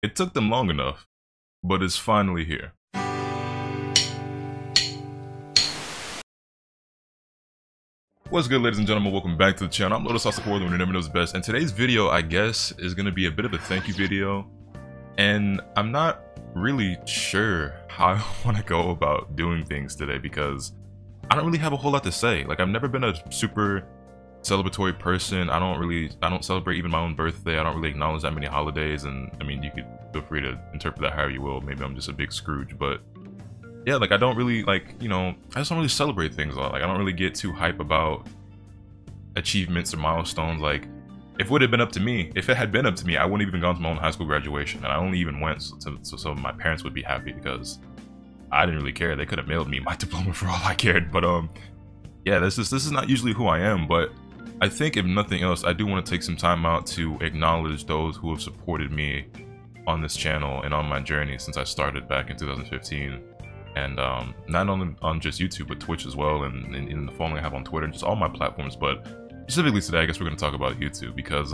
It took them long enough, but it's finally here. What's good, ladies and gentlemen? Welcome back to the channel. I'm Lotus Sauce, the world when you never knows best. And today's video, I guess, is going to be a bit of a thank you video. And I'm not really sure how I want to go about doing things today because I don't really have a whole lot to say. Like, I've never been a super celebratory person. I don't celebrate even my own birthday. I don't really acknowledge that many holidays. And I mean, you could feel free to interpret that however you will. Maybe I'm just a big Scrooge, but yeah, like I don't really I just don't really celebrate things a lot. Like, I don't really get too hype about achievements or milestones. Like, if it had been up to me, I wouldn't even gone to my own high school graduation, and I only even went so my parents would be happy because I didn't really care. They could have mailed me my diploma for all I cared. But yeah, this is not usually who I am, but I think if nothing else, I do want to take some time out to acknowledge those who have supported me on this channel and on my journey since I started back in 2015. And not only on just YouTube, but Twitch as well, and in the following I have on Twitter and just all my platforms. But specifically today, I guess we're going to talk about YouTube because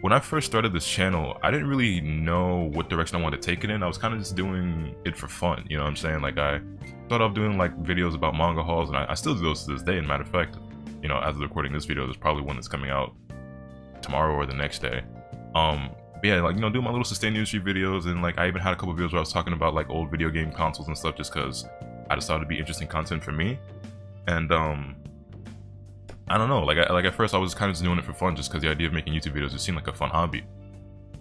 when I first started this channel, I didn't really know what direction I wanted to take it in. I was kind of just doing it for fun, you know what I'm saying? Like, I started off doing like videos about manga hauls, and I still do those to this day. And matter of fact, you know, as of recording this video, there's probably one that's coming out tomorrow or the next day. But yeah, like, you know, doing my little sustained industry videos, and like I even had a couple of videos where I was talking about like old video game consoles and stuff, just because I just thought it'd be interesting content for me. And I don't know, like at first I was kind of just doing it for fun, just because the idea of making YouTube videos just seemed like a fun hobby.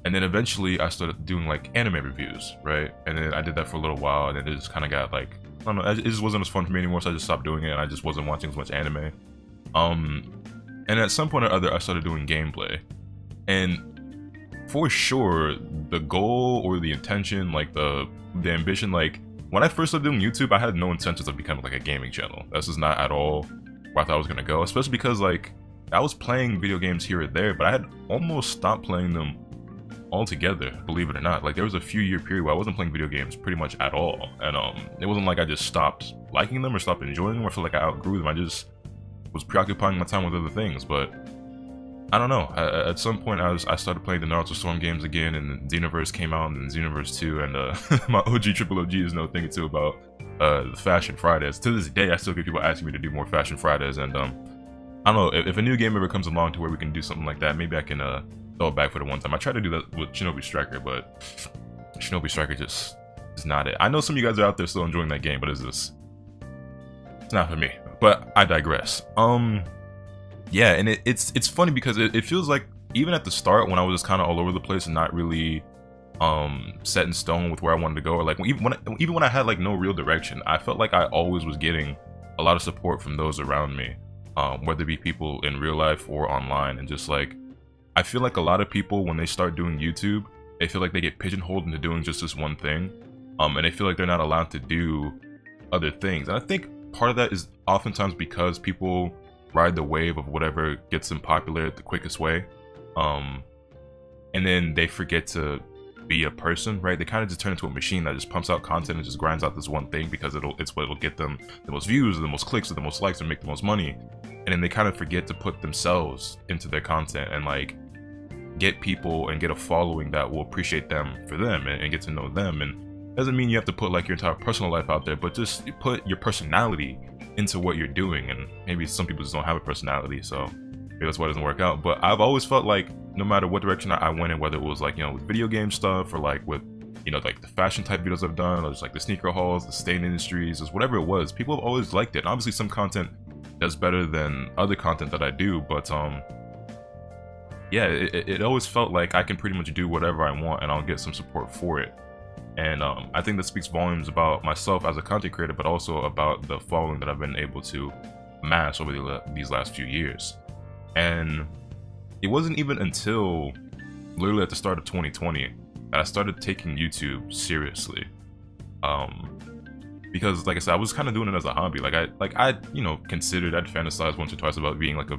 And then eventually I started doing like anime reviews, right? And then I did that for a little while, and then it just kind of got like, I don't know, it just wasn't as fun for me anymore, so I just stopped doing it, and I just wasn't watching as much anime. And at some point or other, I started doing gameplay. And for sure, the goal or the intention, like the ambition, like when I first started doing YouTube, I had no intentions of becoming like a gaming channel. This is not at all where I thought I was gonna go, especially because like I was playing video games here or there, but I had almost stopped playing them altogether, believe it or not. Like, there was a few-year period where I wasn't playing video games pretty much at all, and it wasn't like I just stopped liking them or stopped enjoying them or feel like I outgrew them. I just was preoccupying my time with other things. But I don't know, at some point I started playing the Naruto Storm games again, and Xenoverse came out, and Xenoverse 2, and my Triple OG is no thing too about the Fashion Fridays. To this day, I still get people asking me to do more Fashion Fridays, and I don't know, if a new game ever comes along to where we can do something like that, maybe I can throw it back for the one time. I tried to do that with Shinobi Striker, but Shinobi Striker just is not it. I know some of you guys are out there still enjoying that game, but it's not for me. But I digress. Yeah, and it's funny because it feels like even at the start, when I was just kind of all over the place and not really set in stone with where I wanted to go, or like even when I had like no real direction, I felt like I always was getting a lot of support from those around me, whether it be people in real life or online. And just like, I feel like a lot of people, when they start doing YouTube, they feel like they get pigeonholed into doing just this one thing, and they feel like they're not allowed to do other things. And I think part of that is oftentimes because people ride the wave of whatever gets them popular the quickest way, and then they forget to be a person, right? They kind of just turn into a machine that just pumps out content and just grinds out this one thing because it's what will get them the most views, or the most clicks, or the most likes, or make the most money. And then they kind of forget to put themselves into their content and like get people and get a following that will appreciate them for them and get to know them. And doesn't mean you have to put like your entire personal life out there, but just put your personality into what you're doing. And maybe some people just don't have a personality, so maybe that's why it doesn't work out. But I've always felt like no matter what direction I went in, whether it was like, you know, with video game stuff, or like with, you know, like the fashion type videos I've done, or just like the sneaker hauls, the stain industries, just whatever it was, people have always liked it. And obviously some content does better than other content that I do, but yeah, it always felt like I can pretty much do whatever I want and I'll get some support for it. And I think that speaks volumes about myself as a content creator, but also about the following that I've been able to amass over these last few years. And it wasn't even until literally at the start of 2020 that I started taking YouTube seriously. Because like I said, I was kind of doing it as a hobby. Like I you know, I'd fantasized once or twice about being like a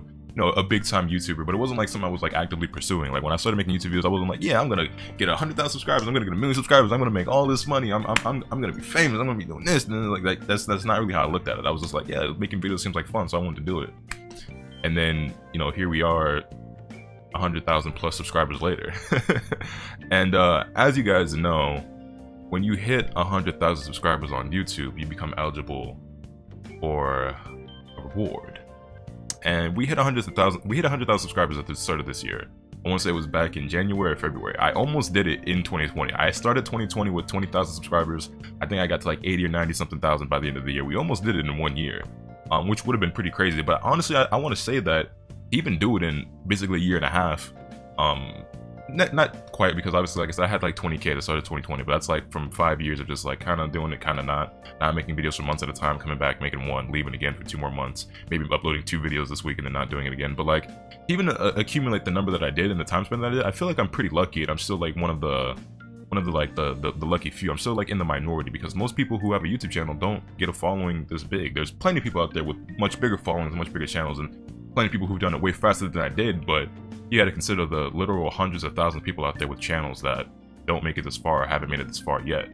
big time YouTuber, but it wasn't like something I was like actively pursuing. Like when I started making YouTube videos, I wasn't like, yeah, I'm gonna get 100,000 subscribers, I'm gonna get 1 million subscribers, I'm gonna make all this money, I'm gonna be famous, I'm gonna be doing this, and like that's not really how I looked at it. I was just like, yeah, making videos seems like fun, so I wanted to do it. And then, you know, here we are 100,000 plus subscribers later. And as you guys know, when you hit 100,000 subscribers on YouTube, you become eligible for a reward. And we hit 100,000 subscribers at the start of this year. I want to say it was back in January or February. I almost did it in 2020. I started 2020 with 20,000 subscribers. I think I got to like 80 or 90 something thousand by the end of the year. We almost did it in 1 year, which would have been pretty crazy. But honestly, I want to say that even do it in basically a year and a half. Not quite, because obviously, like I said, I had like 20K at the start of 2020, but that's like from 5 years of just like kind of doing it, kind of not making videos for months at a time, coming back, making one, leaving again for 2 more months, maybe uploading 2 videos this week and then not doing it again. But like, even accumulate the number that I did and the time spent that I did, I feel like I'm pretty lucky, and I'm still like one of the lucky few. I'm still like in the minority, because most people who have a YouTube channel don't get a following this big. There's plenty of people out there with much bigger followings and much bigger channels, and plenty of people who've done it way faster than I did, but you gotta consider the literal hundreds of thousands of people out there with channels that don't make it this far or haven't made it this far yet.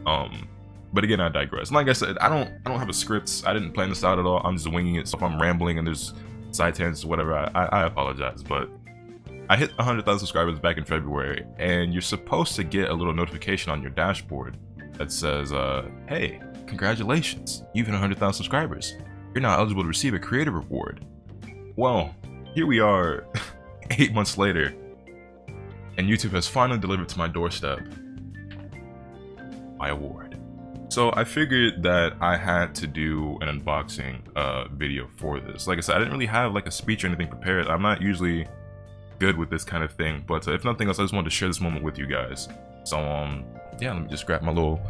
But again, I digress. Like I said, I don't have a script. I didn't plan this out at all. I'm just winging it. So if I'm rambling and there's side tangents or whatever, I apologize. But I hit 100,000 subscribers back in February, and you're supposed to get a little notification on your dashboard that says, hey, congratulations, you've hit 100,000 subscribers. You're now eligible to receive a creator reward. Well, here we are 8 months later, and YouTube has finally delivered to my doorstep my award. So I figured that I had to do an unboxing video for this. Like I said, I didn't really have like a speech or anything prepared. I'm not usually good with this kind of thing, but if nothing else, I just wanted to share this moment with you guys. So yeah, let me just grab my little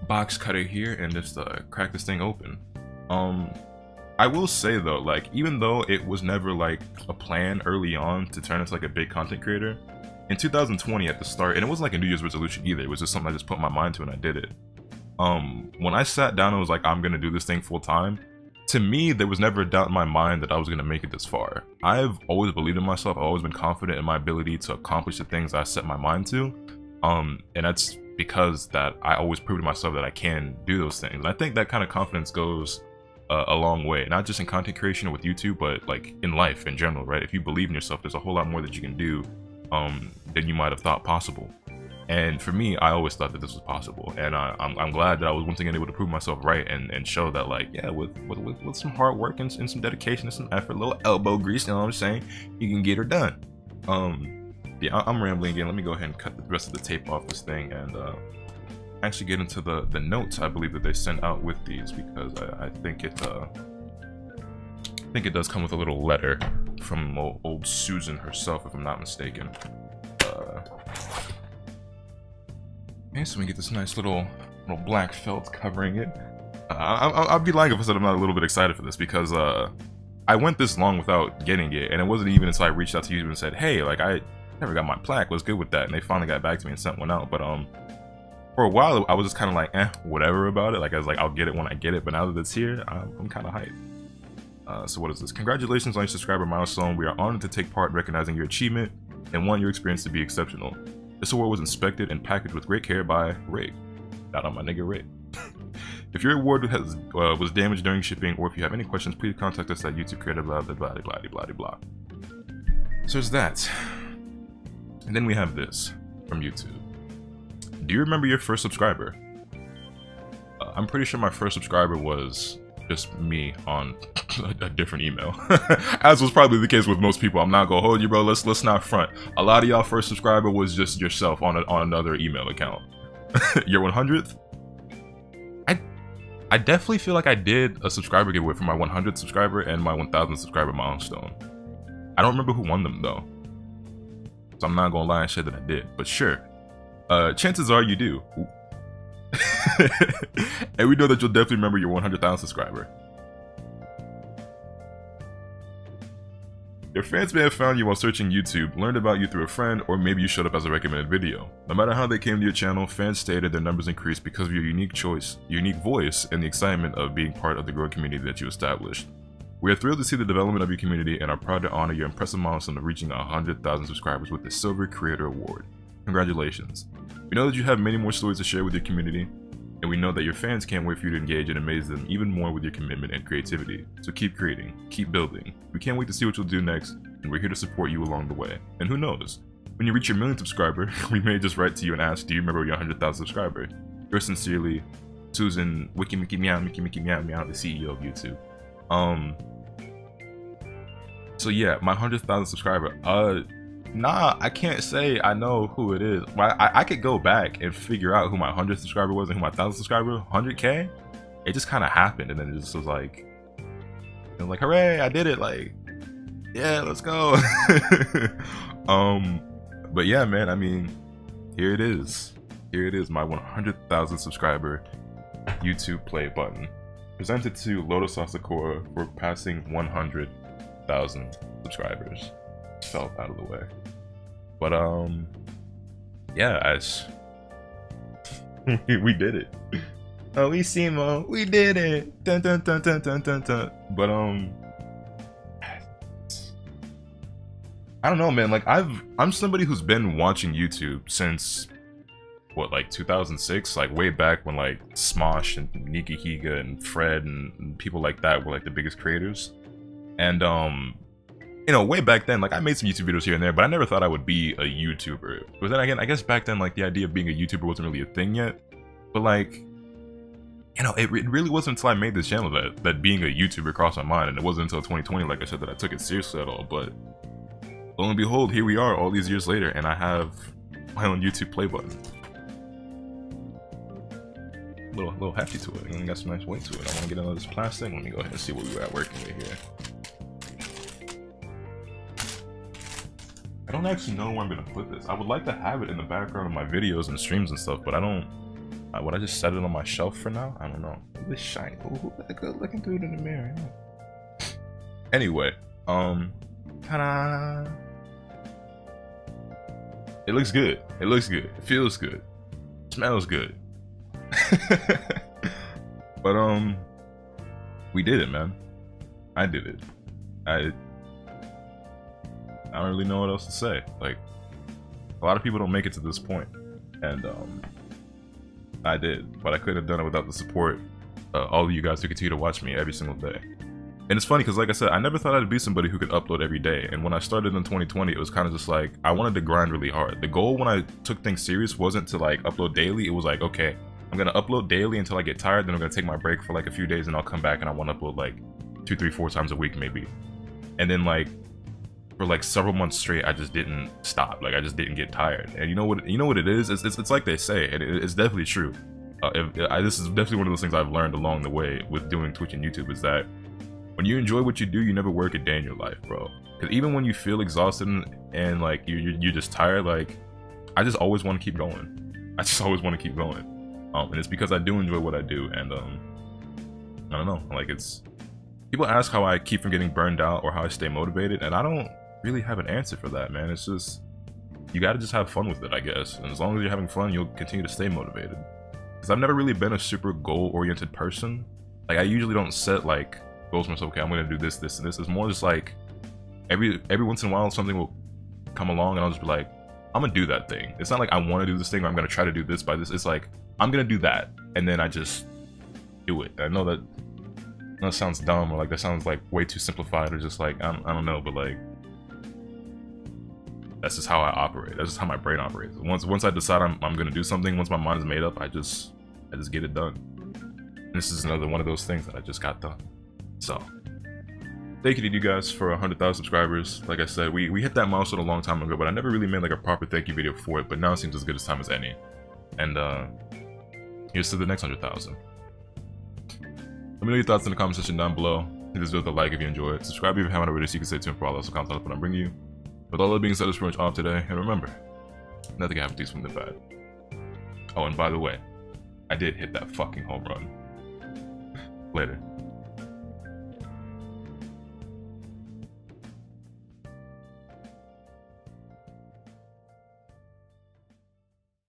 box cutter here and just crack this thing open. I will say though, like, even though it was never like a plan early on to turn into like a big content creator, in 2020 at the start, and it wasn't like a New Year's resolution either, it was just something I just put my mind to and I did it. When I sat down and was like, I'm gonna do this thing full time, to me, there was never a doubt in my mind that I was gonna make it this far. I've always believed in myself. I've always been confident in my ability to accomplish the things I set my mind to. And that's because that I always proved to myself that I can do those things. And I think that kind of confidence goes a long way, not just in content creation with YouTube, but like in life in general, right? If you believe in yourself, there's a whole lot more that you can do than you might have thought possible. And for me, I always thought that this was possible, and I'm glad that I was once again able to prove myself right and show that, like, yeah, with some hard work and some dedication and some effort, a little elbow grease, you know what I'm saying, you can get her done. Yeah, I'm rambling again. Let me go ahead and cut the rest of the tape off this thing and actually get into the notes I believe that they sent out with these, because I think it does come with a little letter from old Susan herself, if I'm not mistaken. Okay, so we get this nice little black felt covering it. I'd be lying if I said I'm not a little bit excited for this, because I went this long without getting it, and it wasn't even until I reached out to YouTube and said, hey, like, I never got my plaque, what's good with that? And they finally got back to me and sent one out. But for a while I was just kind of like, whatever about it. Like, I was like, I'll get it when I get it, but now that it's here, I'm kind of hyped. So what is this? Congratulations on your subscriber milestone. We are honored to take part in recognizing your achievement and want your experience to be exceptional. This award was inspected and packaged with great care by Rig. Shout out my nigga Rig. If your award was damaged during shipping, or if you have any questions, please contact us at YouTube Creator, blah blah blah blah blah blah blah. So there's that. And then we have this from YouTube. Do you remember your first subscriber? I'm pretty sure my first subscriber was just me on a different email, as was probably the case with most people. I'm not gonna hold you, bro. Let's not front. A lot of y'all first subscriber was just yourself on another email account. Your 100th? I definitely feel like I did a subscriber giveaway for my 100th subscriber and my 1000th subscriber milestone. I don't remember who won them though, so I'm not gonna lie and say that I did. But sure, chances are you do. And we know that you'll definitely remember your 100,000 subscriber. Your fans may have found you while searching YouTube, learned about you through a friend, or maybe you showed up as a recommended video. No matter how they came to your channel, fans stated their numbers increased because of your unique choice, unique voice, and the excitement of being part of the growing community that you established. We are thrilled to see the development of your community and are proud to honor your impressive milestone of reaching 100,000 subscribers with the Silver Creator Award. Congratulations. We know that you have many more stories to share with your community, and we know that your fans can't wait for you to engage and amaze them even more with your commitment and creativity. So keep creating, keep building. We can't wait to see what you'll do next, and and we're here to support you along the way. And who knows, when you reach your 1,000,000th subscriber, we may just write to you and ask, do you remember your 100,000th subscriber? Yours sincerely, Susan Wiki Mickey Meow, the CEO of YouTube. So yeah, my 100,000th subscriber. Nah, I can't say I know who it is. I could go back and figure out who my 100th subscriber was and who my 1,000th subscriber. 100K. It just kind of happened, and then it just was like, like, hooray, I did it! Like, yeah, let's go. But yeah, man. I mean, here it is. Here it is, my 100,000 subscriber YouTube play button, presented to Lotus Asakura for passing 100,000 subscribers. Fell out of the way, but yeah, we did it. Oh, we Simo, we did it. Dun, dun, dun, dun, dun, dun, dun. But I don't know, man. Like I'm somebody who's been watching YouTube since what, like 2006, like way back when like Smosh and Nikihiga and Fred and people like that were like the biggest creators. And you know, way back then, like I made some YouTube videos here and there, but I never thought I would be a YouTuber. But then again, I guess back then, like the idea of being a YouTuber wasn't really a thing yet. But like, you know, it really wasn't until I made this channel that being a YouTuber crossed my mind, and it wasn't until 2020, like I said, that I took it seriously at all. But lo and behold, here we are all these years later, and I have my own YouTube play button. A little hefty to it, and it got some nice weight to it. I want to get into this plastic. Let me go ahead and see what we were at working with here. I don't actually know where I'm gonna put this. I would like to have it in the background of my videos and streams and stuff, but I don't. Would I just set it on my shelf for now? I don't know. This shiny. Ooh, good looking dude in the mirror. Yeah. Anyway, ta-da! It looks good. It looks good. It feels good. It smells good. But we did it, man. I did it. I don't really know what else to say. Like, a lot of people don't make it to this point, and I did, but I couldn't have done it without the support all of you guys who continue to watch me every single day. And it's funny because, like I said, I never thought I'd be somebody who could upload every day. And when I started in 2020, it was kind of just like I wanted to grind really hard. The goal when I took things serious wasn't to like upload daily. It was like, okay, I'm gonna upload daily until I get tired. Then I'm gonna take my break for like a few days, and I'll come back and I want to upload like 2, 3, 4 times a week maybe. And then like for like several months straight, I just didn't stop. Like I just didn't get tired. And you know what it is? It's like they say, and it's definitely true. This is definitely one of those things I've learned along the way with doing Twitch and YouTube, is that when you enjoy what you do, you never work a day in your life, bro. Because even when you feel exhausted and like you're just tired, like I just always want to keep going. I just always want to keep going. And it's because I do enjoy what I do, and I don't know, like it's people ask how I keep from getting burned out or how I stay motivated, and I don't really have an answer for that, man. It's just you gotta just have fun with it, I guess. And as long as you're having fun, you'll continue to stay motivated. Because I've never really been a super goal-oriented person. Like I usually don't set like goals for myself. Okay, I'm gonna do this, this, and this. It's more just like every once in a while something will come along, and I'll just be like, I'm gonna do that thing. It's not like I want to do this thing or I'm gonna try to do this by this. It's like I'm gonna do that, and then I just do it. I know that sounds dumb, or like that sounds like way too simplified, or just like I don't know, but like that's just how I operate. That's just how my brain operates. Once I decide I'm gonna do something, once my mind is made up, I just get it done. And this is another one of those things that I just got done. So thank you to you guys for 100,000 subscribers. Like I said, we hit that milestone a long time ago, but I never really made like a proper thank you video for it. But now it seems as good as time as any. And here's to the next 100,000. Let me know your thoughts in the comment section down below. Hit this video with a like if you enjoy it. Subscribe if you haven't already so you can stay tuned for all else content when I bring you. With all that being said, it's pretty much off today. And remember, nothing can happen to you from the bad. Oh, and by the way, I did hit that fucking home run. Later.